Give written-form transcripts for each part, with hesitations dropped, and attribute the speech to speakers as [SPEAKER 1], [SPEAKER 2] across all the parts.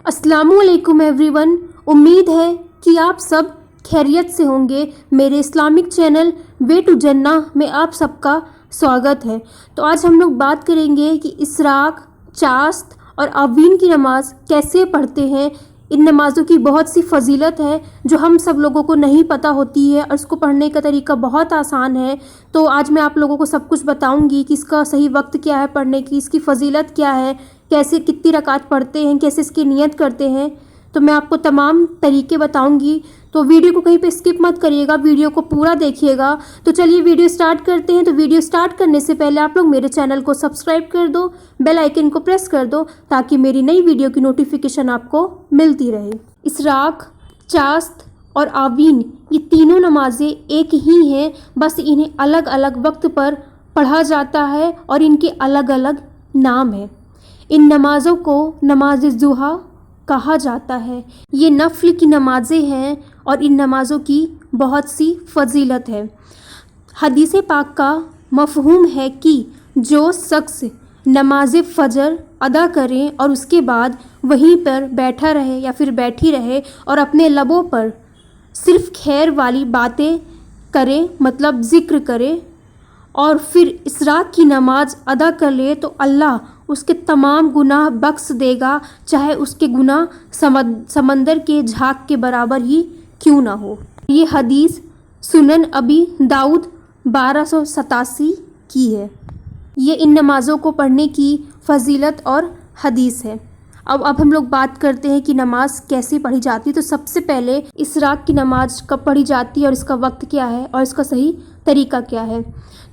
[SPEAKER 1] अस्सलामुअलैकुम एवरीवन। उम्मीद है कि आप सब खैरियत से होंगे। मेरे इस्लामिक चैनल वे टू जन्नह में आप सबका स्वागत है। तो आज हम लोग बात करेंगे कि इसराक, चास्त और आवीन की नमाज़ कैसे पढ़ते हैं। इन नमाज़ों की बहुत सी फजीलत है जो हम सब लोगों को नहीं पता होती है और इसको पढ़ने का तरीका बहुत आसान है। तो आज मैं आप लोगों को सब कुछ बताऊंगी कि इसका सही वक्त क्या है पढ़ने की, इसकी फजीलत क्या है, कैसे कितनी रकात पढ़ते हैं, कैसे इसकी नियत करते हैं। तो मैं आपको तमाम तरीके बताऊंगी। तो वीडियो को कहीं पे स्किप मत करिएगा, वीडियो को पूरा देखिएगा। तो चलिए वीडियो स्टार्ट करते हैं। तो वीडियो स्टार्ट करने से पहले आप लोग मेरे चैनल को सब्सक्राइब कर दो, बेल आइकन को प्रेस कर दो ताकि मेरी नई वीडियो की नोटिफिकेशन आपको मिलती रहे। इसराक, चास्त और आवीन ये तीनों नमाज़ें एक ही हैं, बस इन्हें अलग अलग वक्त पर पढ़ा जाता है और इनके अलग अलग नाम हैं। इन नमाज़ों को नमाज ज़ुहा कहा जाता है। ये नफ़ल की नमाज़ें हैं और इन नमाज़ों की बहुत सी फजीलत है। हदीस पाक का मफ़हूम है कि जो शख्स नमाज फ़जर अदा करे और उसके बाद वहीं पर बैठा रहे या फिर बैठी रहे और अपने लबों पर सिर्फ़ खैर वाली बातें करे, मतलब ज़िक्र करे, और फिर इसराक की नमाज अदा कर ले तो अल्लाह उसके तमाम गुनाह बख्श देगा, चाहे उसके गुनाह समंदर के झाग के बराबर ही क्यों ना हो। ये हदीस सुनन अबी दाऊद 1287 की है। ये इन नमाज़ों को पढ़ने की फजीलत और हदीस है। अब हम लोग बात करते हैं कि नमाज कैसे पढ़ी जाती है। तो सबसे पहले इसराक की नमाज कब पढ़ी जाती है और इसका वक्त क्या है और इसका सही तरीका क्या है।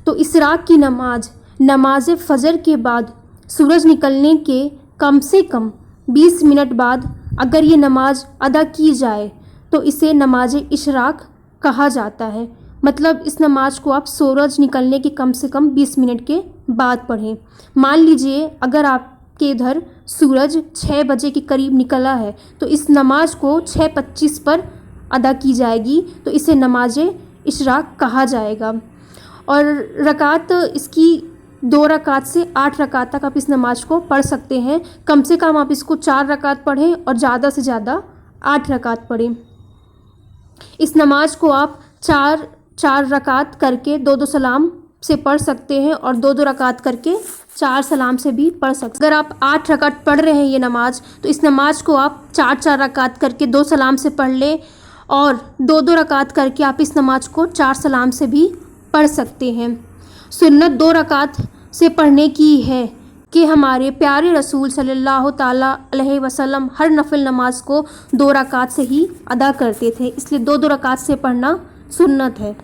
[SPEAKER 1] तो इसराक की नमाज नमाज फ़जर के बाद सूरज निकलने के कम से कम 20 मिनट बाद अगर ये नमाज अदा की जाए तो इसे नमाज इशराक कहा जाता है। मतलब इस नमाज को आप सूरज निकलने के कम से कम 20 मिनट के बाद पढ़ें। मान लीजिए अगर आपके इधर सूरज 6 बजे के करीब निकला है तो इस नमाज को 6:25 पर अदा की जाएगी, तो इसे नमाज इशराक कहा जाएगा। और रकात इसकी 2 रकात से 8 रकात तक आप इस नमाज को पढ़ सकते हैं। कम से कम आप इसको 4 रकात पढ़ें और ज़्यादा से ज़्यादा 8 रकात पढ़ें। इस नमाज को आप 4 रकात करके 2-2 सलाम से पढ़ सकते हैं और 2-2 रकात करके 4 सलाम से भी पढ़ सकते हैं। अगर आप 8 रकात पढ़ रहे हैं ये नमाज, तो इस नमाज को आप 4-4 रकात करके 2 सलाम से पढ़ लें और 2-2 रकात करके आप इस नमाज को 4 सलाम से भी पढ़ सकते हैं। सुन्नत 2 रकात से पढ़ने की है कि हमारे प्यारे रसूल सल्लल्लाहु ताला अलैहि वसल्लम हर नफिल नमाज को 2 रकात से ही अदा करते थे, इसलिए 2-2 रकात से पढ़ना सुन्नत है।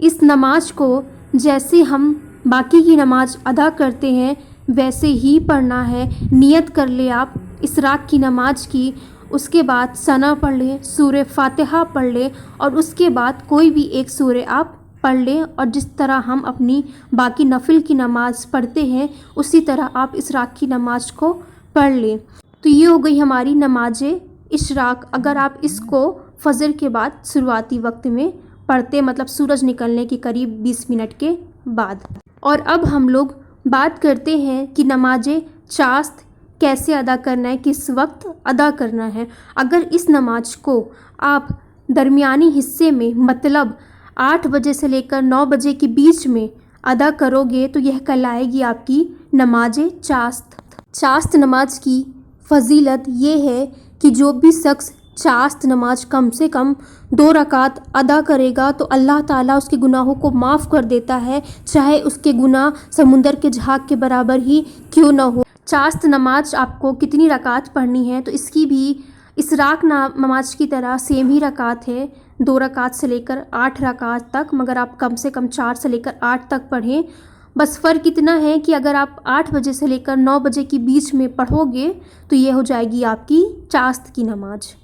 [SPEAKER 1] इस नमाज को जैसे हम बाकी की नमाज अदा करते हैं वैसे ही पढ़ना है। नियत कर ले आप इसराक की नमाज की, उसके बाद सना पढ़ लें, सूरह फातिहा पढ़ लें और उसके बाद कोई भी एक सूरह आप पढ़ लें और जिस तरह हम अपनी बाकी नफिल की नमाज़ पढ़ते हैं उसी तरह आप इसराक की नमाज को पढ़ लें। तो ये हो गई हमारी नमाज इशराक। अगर आप इसको फ़जर के बाद शुरुआती वक्त में पढ़ते, मतलब सूरज निकलने के करीब 20 मिनट के बाद। और अब हम लोग बात करते हैं कि नमाज चास्त कैसे अदा करना है, किस वक्त अदा करना है। अगर इस नमाज को आप दरमियानी हिस्से में, मतलब 8 बजे से लेकर 9 बजे के बीच में अदा करोगे तो यह कहलाएगी आपकी नमाज चास्त। चास्त नमाज की फजीलत ये है कि जो भी शख्स चास्त नमाज कम से कम 2 रकात अदा करेगा तो अल्लाह ताला उसके गुनाहों को माफ़ कर देता है, चाहे उसके गुनाह समुंदर के झाग के बराबर ही क्यों न हो। चास्त नमाज आपको कितनी रकात पढ़नी है, तो इसकी भी इसराक नमाज की तरह सेम ही रकात है, 2 रकात से लेकर 8 रकात तक, मगर आप कम से कम 4 से लेकर 8 तक पढ़ें। बस फ़र्क इतना है कि अगर आप 8 बजे से लेकर 9 बजे के बीच में पढ़ोगे तो ये हो जाएगी आपकी चास्त की नमाज।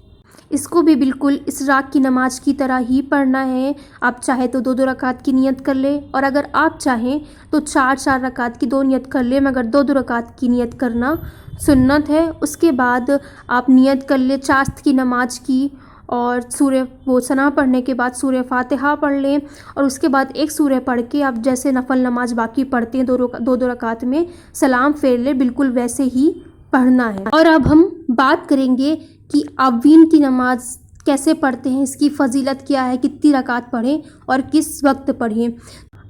[SPEAKER 1] इसको भी बिल्कुल इसराक की नमाज की तरह ही पढ़ना है। आप चाहे तो 2-2 रकात की नियत कर ले और अगर आप चाहें तो 4-4 रकात की 2 नियत कर ले, मगर 2-2 रकात की नियत करना सुन्नत है। उसके बाद आप नियत कर ले चास्त की नमाज की और सूरह वो सना पढ़ने के बाद सूरह फातिहा पढ़ लें और उसके बाद एक सूरह पढ़ के आप जैसे नफल नमाज बाकी पढ़ते हैं 2-2 रकात में सलाम फेर लें, बिल्कुल वैसे ही पढ़ना है। और अब हम बात करेंगे कि अवीन की नमाज कैसे पढ़ते हैं, इसकी फजीलत क्या है, कितनी रकात पढ़ें और किस वक्त पढ़ें।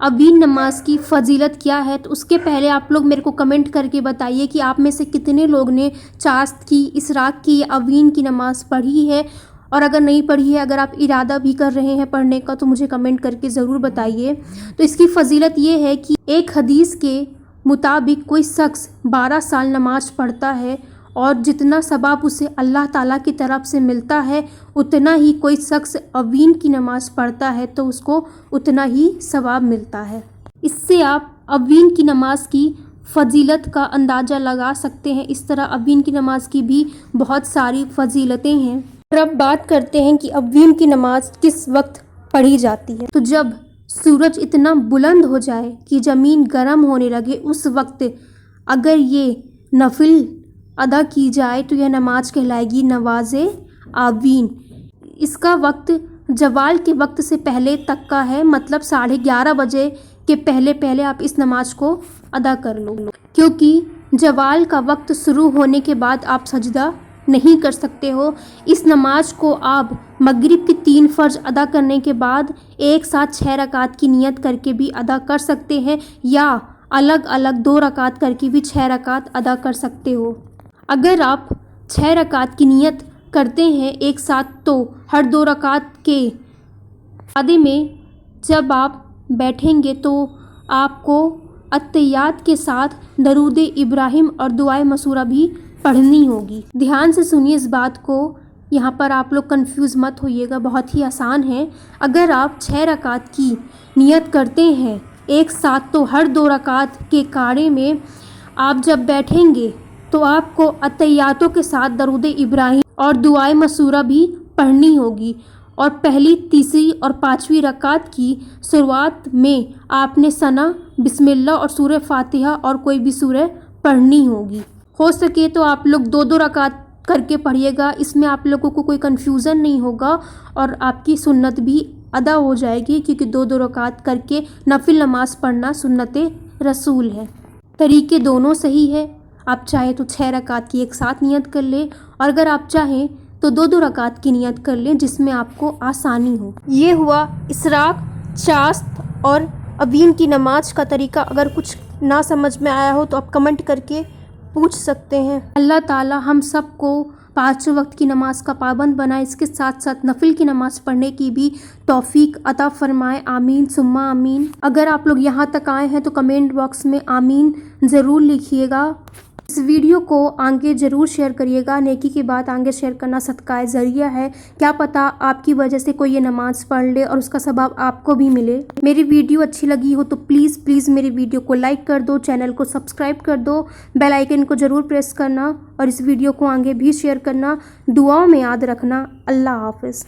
[SPEAKER 1] अवीन नमाज की फजीलत क्या है, तो उसके पहले आप लोग मेरे को कमेंट करके बताइए कि आप में से कितने लोग ने चाश्त की, इसराक की, अवीन की नमाज़ पढ़ी है। और अगर नहीं पढ़ी है, अगर आप इरादा भी कर रहे हैं पढ़ने का, तो मुझे कमेंट करके ज़रूर बताइए। तो इसकी फजीलत ये है कि एक हदीस के मुताबिक कोई शख्स 12 साल नमाज पढ़ता है और जितना सवाब उसे अल्लाह ताला की तरफ से मिलता है, उतना ही कोई शख्स अवीन की नमाज पढ़ता है तो उसको उतना ही सवाब मिलता है। इससे आप अवीन की नमाज की फजीलत का अंदाज़ा लगा सकते हैं। इस तरह अवीन की नमाज की भी बहुत सारी फजीलतें हैं। और अब बात करते हैं कि अवीन की नमाज किस वक्त पढ़ी जाती है। तो जब सूरज इतना बुलंद हो जाए कि ज़मीन गर्म होने लगे, उस वक्त अगर ये नफिल अदा की जाए तो यह नमाज कहलाएगी नवाज़े आवीन। इसका वक्त जवाल के वक्त से पहले तक का है, मतलब 11:30 बजे के पहले पहले आप इस नमाज को अदा कर लो, क्योंकि जवाल का वक्त शुरू होने के बाद आप सजदा नहीं कर सकते हो। इस नमाज को आप मगरिब की 3 फ़र्ज अदा करने के बाद एक साथ 6 रकात की नियत करके भी अदा कर सकते हैं, या अलग अलग 2 रकात करके भी 6 रकात अदा कर सकते हो। अगर आप 6 रकात की नियत करते हैं एक साथ, तो हर 2 रकात के आधे में जब आप बैठेंगे तो आपको अत्तहियात के साथ दरूद इब्राहिम और दुआए मसूरा भी पढ़नी होगी। ध्यान से सुनिए इस बात को, यहाँ पर आप लोग कंफ्यूज मत होइएगा, बहुत ही आसान है। अगर आप 6 रकात की नियत करते हैं एक साथ, तो हर 2 रकात के काड़े में आप जब बैठेंगे तो आपको अत्तहियातों के साथ दरूद इब्राहिम और दुआए मसूरा भी पढ़नी होगी। और पहली, तीसरी और 5वीं रकात की शुरुआत में आपने सना, बिस्मिल्लाह और सूरह फातिहा और कोई भी सूरह पढ़नी होगी। हो सके तो आप लोग 2-2 रकात करके पढ़िएगा, इसमें आप लोगों को कोई कन्फ्यूज़न नहीं होगा और आपकी सुन्नत भी अदा हो जाएगी, क्योंकि 2-2 रकात करके नफिल नमाज पढ़ना सुन्नत रसूल है। तरीके दोनों सही है। आप चाहे तो 6 रकात की एक साथ नियत कर ले, और अगर आप चाहें तो 2-2 रकात की नियत कर लें, जिसमें आपको आसानी हो। ये हुआ इसराक, चाश्त और अवीन की नमाज का तरीका। अगर कुछ ना समझ में आया हो तो आप कमेंट करके पूछ सकते हैं। अल्लाह ताला हम सबको 5 वक्त की नमाज का पाबंद बनाए, इसके साथ साथ नफिल की नमाज पढ़ने की भी तौफीक अता फरमाए। आमीन सुम्मा आमीन। अगर आप लोग यहाँ तक आए हैं तो कमेंट बॉक्स में आमीन ज़रूर लिखिएगा। इस वीडियो को आगे ज़रूर शेयर करिएगा। नेकी की बात आगे शेयर करना सदका ज़रिया है। क्या पता आपकी वजह से कोई ये नमाज़ पढ़ ले और उसका सवाब आपको भी मिले। मेरी वीडियो अच्छी लगी हो तो प्लीज़ मेरी वीडियो को लाइक कर दो, चैनल को सब्सक्राइब कर दो, बेल आइकन को ज़रूर प्रेस करना और इस वीडियो को आगे भी शेयर करना। दुआओं में याद रखना। अल्लाह हाफ़िज़।